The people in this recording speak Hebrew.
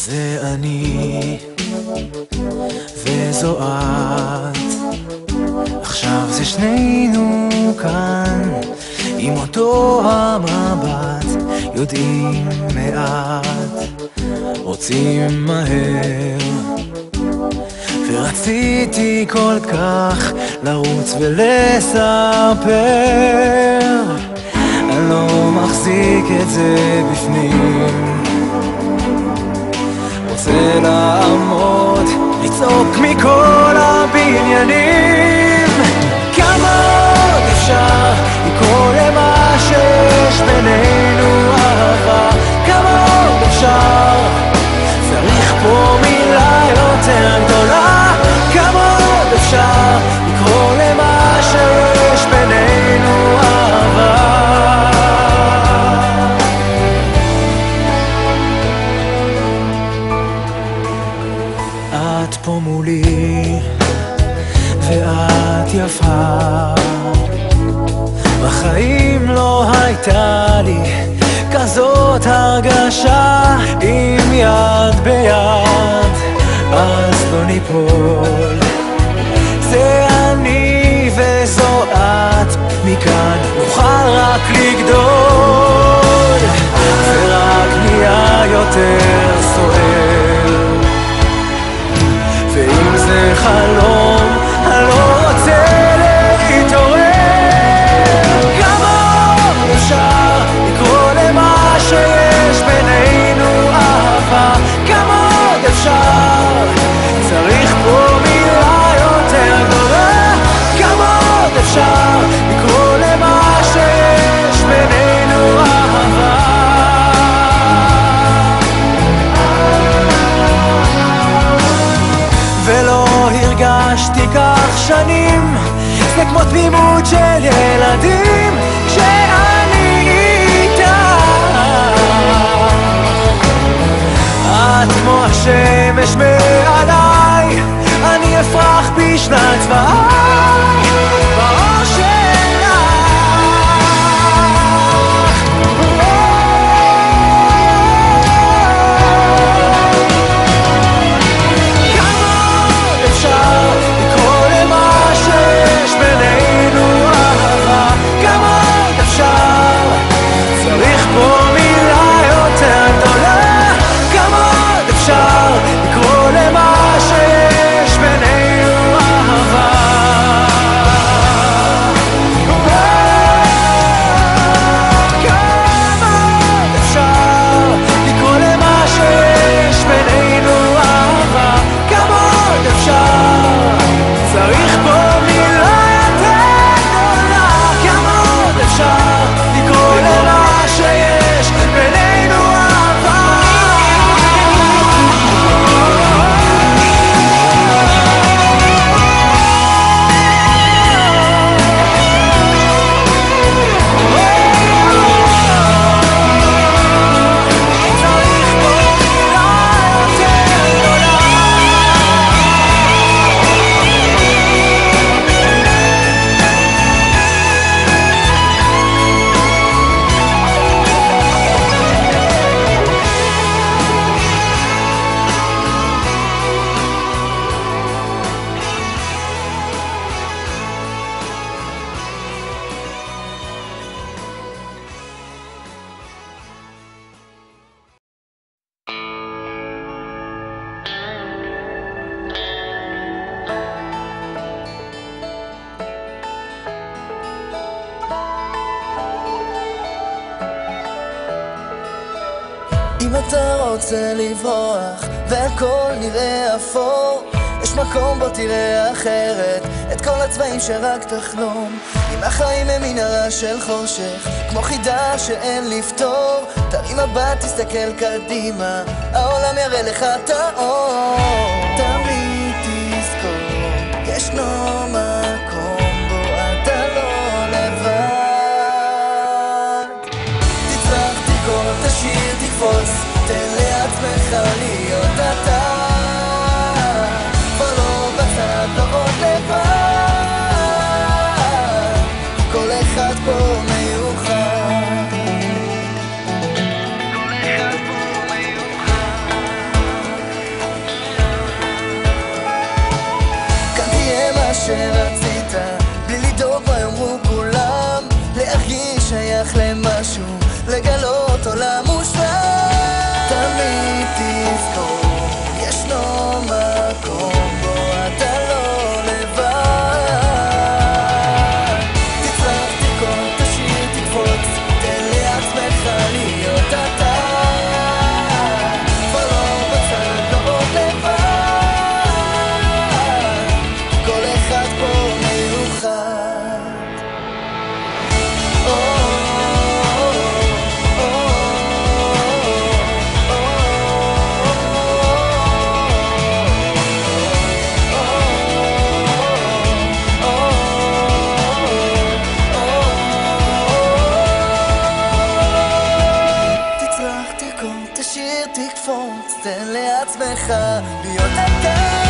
זה אני וזו את, עכשיו זה שנינו כאן עם אותו המבט, יודעים מעט, רוצים מהר, ורציתי כל כך לרוץ ולספר, אני לא מחזיק את זה בפנים, רוצה לעמוד, לצעוק מכל הבניינים, כמה עוד אפשר לקרוא למה שיש בינינו אהבה, כמה עוד אפשר, צריך פה מילה יותר גדולה, כמה עוד אפשר לקרוא למה שיש בינינו אהבה. את פה מולי ואת יפה, בחיים לא הייתה לי כזאת הרגשה, עם יד ביד אז לא ניפול, זה אני וזו את, מכאן נוכל רק לגדול, זה רק נהיה יותר סוער, ואם זה חלום אני לא רוצה להתעורר, כמה עוד אפשר לקרוא למה שיש בינינו אהבה, כמה עוד אפשר, צריך פה מילה יותר גדולה, כמה עוד אפשר לקרוא למה שיש בינינו אהבה. ולא הרגשתי כך שנים, זה כמו תמימות של ילדים כשאני איתה, את כמו השמש מעליי, אני אפרח בשנת צבעי באור שלך, כמה עוד אפשר לקרוא למה שיש בינינו אהבה, כמה עוד אפשר, צריך פה מילה יותר גדולה, כמה עוד אפשר לקרוא למה שיש בינינו אהבה. כמה עוד אפשר לקרוא למה שיש בינינו אהבה, כמה עוד אפשר, צריך פה מילה יותר גדולה, כמה עוד אפשר לקרוא למה שיש בינינו אהבה. אם אתה רוצה לברוח והכל נראה אפור, יש מקום בו תראה אחרת את כל הצבעים שרק תחלום. אם החיים הם מנהרה של חושך כמו חידה שאין לפתור, תרים מבט, תסתכל קדימה, העולם יראה לך את האור. תמיד תזכור, ישנו מקום בו אתה לא לבד. תצרח, תקור, תשיר, תקפוץ, תן לעצמך להיות אתה, כבר לא בצד, לא עוד לבד, כל אחד פה מיוחד, כל אחד פה מיוחד. שרצית, בלי לדאוג מה יאמרו כולם, להרגיש שייך למשהו, לגלות עולם מושלם. תמיד תזכור, ישנו מקום בו אתה לא לבד. תצרח, תרקוד, תשיר, תקפוץ, תן לעצמך להיות אתה. כבר לא בצד, לא עוד לבד, כל אחד פה מיוחד. תצרח, תרקוד, תשיר, תקפוץ, תן לעצמך להיות אתה.